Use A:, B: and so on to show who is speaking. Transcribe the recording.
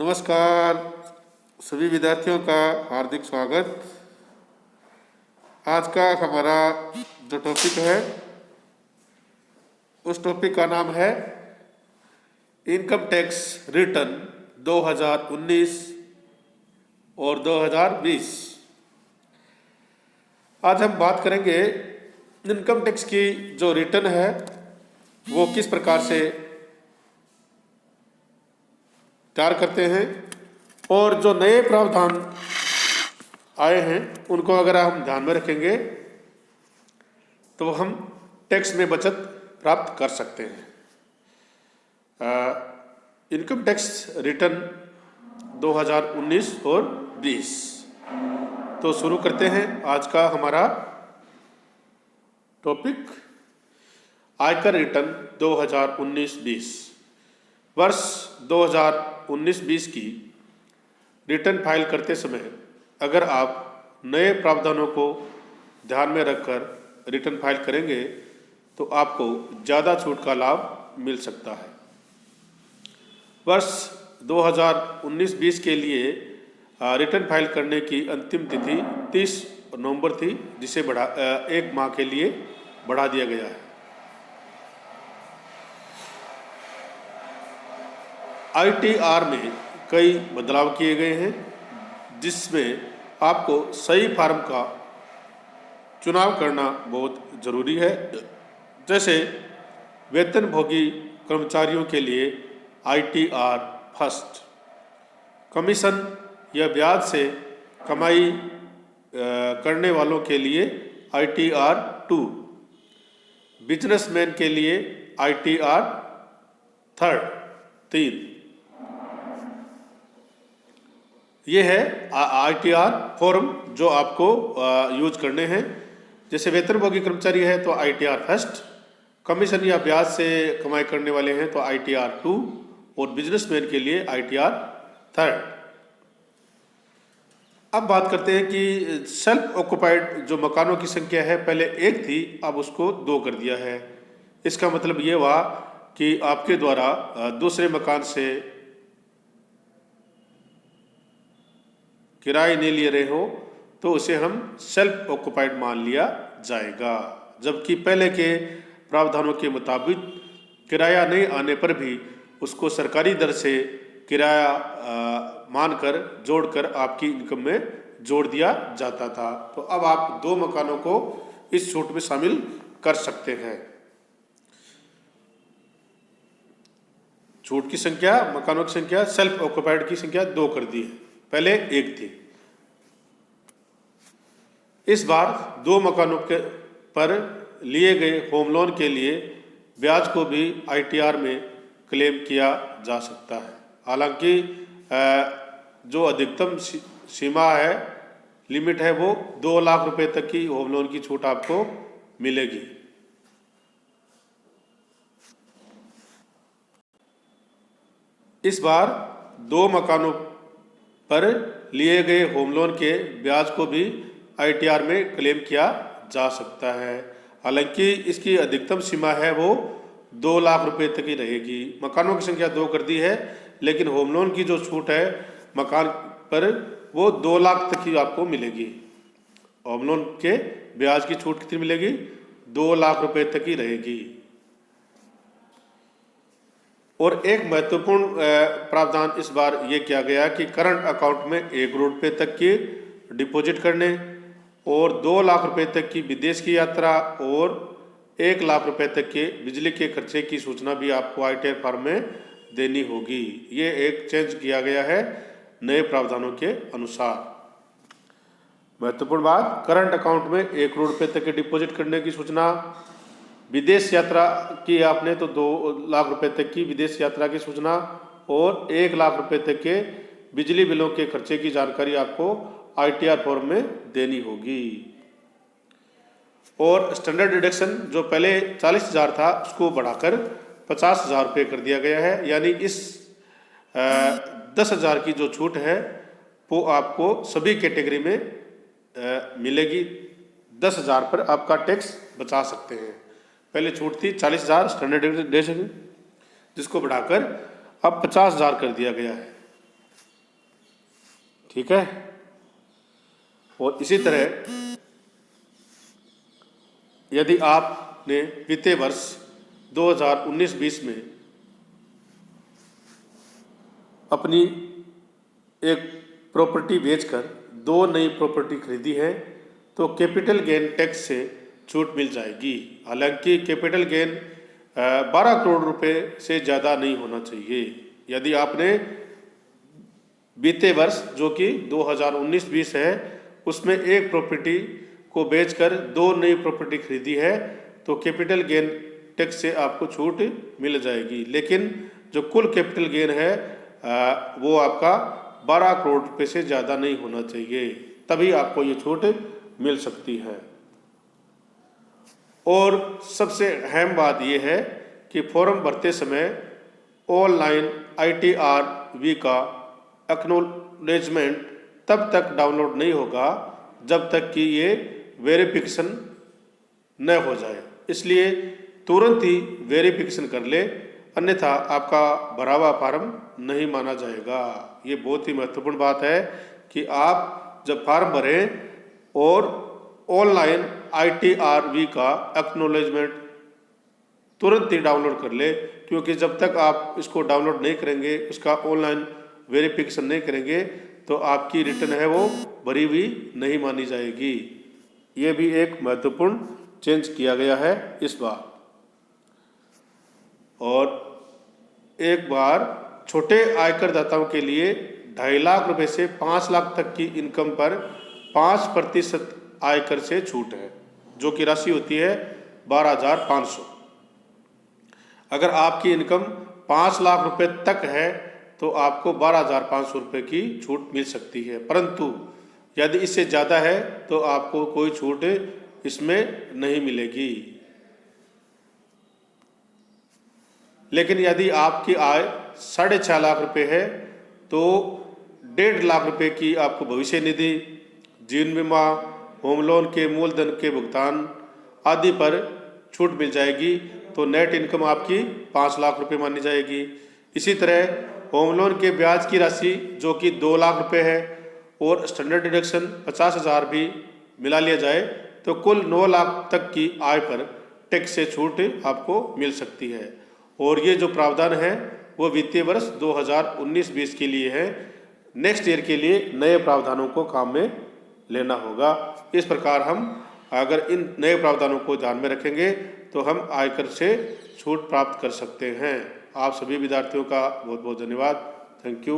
A: नमस्कार सभी विद्यार्थियों का हार्दिक स्वागत। आज का हमारा जो टॉपिक है उस टॉपिक का नाम है इनकम टैक्स रिटर्न 2019 और 2020। आज हम बात करेंगे इनकम टैक्स की जो रिटर्न है वो किस प्रकार से तैयार करते हैं और जो नए प्रावधान आए हैं उनको अगर हम ध्यान में रखेंगे तो हम टैक्स में बचत प्राप्त कर सकते हैं। इनकम टैक्स रिटर्न 2019 और 20। तो शुरू करते हैं आज का हमारा टॉपिक आयकर रिटर्न 2019-20। वर्ष 2019-20 की रिटर्न फाइल करते समय अगर आप नए प्रावधानों को ध्यान में रखकर रिटर्न फाइल करेंगे तो आपको ज़्यादा छूट का लाभ मिल सकता है। वर्ष 2019-20 के लिए रिटर्न फाइल करने की अंतिम तिथि 30 नवंबर थी, जिसे एक माह के लिए बढ़ा दिया गया है। ITR में कई बदलाव किए गए हैं जिसमें आपको सही फॉर्म का चुनाव करना बहुत ज़रूरी है। जैसे वेतनभोगी कर्मचारियों के लिए ITR फर्स्ट, कमीशन या ब्याज से कमाई करने वालों के लिए ITR 2, बिजनेसमैन के लिए ITR थर्ड 3। ये है ITR फॉर्म जो आपको यूज करने हैं। जैसे वेतनभोगी कर्मचारी है तो ITR फर्स्ट, कमीशन या ब्याज से कमाई करने वाले हैं तो ITR 2 और बिजनेसमैन के लिए ITR थर्ड। अब बात करते हैं कि सेल्फ ऑक्युपाइड जो मकानों की संख्या है, पहले 1 थी, अब उसको 2 कर दिया है। इसका मतलब ये हुआ कि आपके द्वारा दूसरे मकान से किराए नहीं ले रहे हो तो उसे हम सेल्फ ऑक्युपाइड मान लिया जाएगा, जबकि पहले के प्रावधानों के मुताबिक किराया नहीं आने पर भी उसको सरकारी दर से किराया मानकर जोड़कर आपकी इनकम में जोड़ दिया जाता था। तो अब आप 2 मकानों को इस छूट में शामिल कर सकते हैं। छूट की संख्या, मकानों की संख्या, सेल्फ ऑक्युपाइड की संख्या 2 कर दी है, पहले 1 थी। इस बार 2 मकानों के पर लिए गए होम लोन के लिए ब्याज को भी ITR में क्लेम किया जा सकता है। हालांकि जो अधिकतम सीमा है, लिमिट है, वो 2 लाख रुपए तक की होम लोन की छूट आपको मिलेगी। इस बार 2 मकानों पर लिए गए होम लोन के ब्याज को भी ITR में क्लेम किया जा सकता है। हालांकि इसकी अधिकतम सीमा है वो 2 लाख रुपए तक ही रहेगी। मकानों की संख्या 2 कर दी है, लेकिन होम लोन की जो छूट है मकान पर वो 2 लाख तक ही आपको मिलेगी। होम लोन के ब्याज की छूट कितनी मिलेगी? 2 लाख रुपए तक ही रहेगी। और एक महत्वपूर्ण प्रावधान इस बार ये किया गया कि करंट अकाउंट में 1 करोड़ रुपए तक की डिपॉजिट करने और 2 लाख रुपए तक की विदेश की यात्रा और 1 लाख रुपए तक के बिजली के खर्चे की सूचना भी आपको ITR फॉर्म में देनी होगी। ये एक चेंज किया गया है नए प्रावधानों के अनुसार। महत्वपूर्ण बात, करंट अकाउंट में 1 करोड़ रुपए तक के डिपॉजिट करने की सूचना, विदेश यात्रा की आपने तो 2 लाख रुपए तक की विदेश यात्रा की सूचना और 1 लाख रुपए तक के बिजली बिलों के खर्चे की जानकारी आपको ITR फॉर्म में देनी होगी। और स्टैंडर्ड डिडक्शन जो पहले 40,000 था उसको बढ़ाकर 50,000 रुपये कर दिया गया है। यानी इस 10,000 की जो छूट है वो आपको सभी कैटेगरी में मिलेगी। 10,000 पर आपका टैक्स बचा सकते हैं। पहले छूट थी 40,000 स्टैंडर्ड डिडक्शन, जिसको बढ़ाकर अब 50,000 कर दिया गया है। ठीक है। और इसी तरह यदि आपने वित्तीय वर्ष 2019-20 में अपनी एक प्रॉपर्टी बेचकर 2 नई प्रॉपर्टी खरीदी है तो कैपिटल गेन टैक्स से छूट मिल जाएगी। हालांकि कैपिटल गेन 12 करोड़ रुपए से ज़्यादा नहीं होना चाहिए। यदि आपने बीते वर्ष जो कि 2019-20 है उसमें एक प्रॉपर्टी को बेचकर 2 नई प्रॉपर्टी खरीदी है तो कैपिटल गेन टैक्स से आपको छूट मिल जाएगी। लेकिन जो कुल कैपिटल गेन है वो आपका 12 करोड़ रुपए से ज़्यादा नहीं होना चाहिए, तभी आपको ये छूट मिल सकती है। और सबसे अहम बात यह है कि फॉर्म भरते समय ऑनलाइन ITR-V का एक्नॉलेजमेंट तब तक डाउनलोड नहीं होगा जब तक कि ये वेरिफिकेशन न हो जाए, इसलिए तुरंत ही वेरिफिकेशन कर ले, अन्यथा आपका भरा हुआ फार्म नहीं माना जाएगा। ये बहुत ही महत्वपूर्ण बात है कि आप जब फार्म भरें और ऑनलाइन ITR-V का एक्नॉलेजमेंट तुरंत ही डाउनलोड कर ले, क्योंकि जब तक आप इसको डाउनलोड नहीं करेंगे, उसका ऑनलाइन वेरिफिकेशन नहीं करेंगे तो आपकी रिटर्न है वो भरी हुई नहीं मानी जाएगी। ये भी एक महत्वपूर्ण चेंज किया गया है इस बार। और एक बार छोटे आयकर दाताओं के लिए 2.5 लाख रुपए से 5 लाख तक की इनकम पर 5% आयकर से छूट है, जो कि राशि होती है 12,500। अगर आपकी इनकम 5 लाख रुपए तक है तो आपको 12,500 रुपये की छूट मिल सकती है, परंतु यदि इससे ज़्यादा है तो आपको कोई छूट इसमें नहीं मिलेगी। लेकिन यदि आपकी आय 6.5 लाख रुपए है तो 1.5 लाख रुपए की आपको भविष्य निधि, जीवन बीमा, होम लोन के मूलधन के भुगतान आदि पर छूट मिल जाएगी, तो नेट इनकम आपकी 5 लाख रुपए मानी जाएगी। इसी तरह होम लोन के ब्याज की राशि जो कि 2 लाख रुपए है और स्टैंडर्ड डिडक्शन 50,000 भी मिला लिया जाए तो कुल 9 लाख तक की आय पर टैक्स से छूट आपको मिल सकती है। और ये जो प्रावधान है वो वित्तीय वर्ष 2019-20 के लिए है। नेक्स्ट ईयर के लिए नए प्रावधानों को काम में लेना होगा। इस प्रकार हम अगर इन नए प्रावधानों को ध्यान में रखेंगे तो हम आयकर से छूट प्राप्त कर सकते हैं। आप सभी विद्यार्थियों का बहुत बहुत धन्यवाद। Thank you.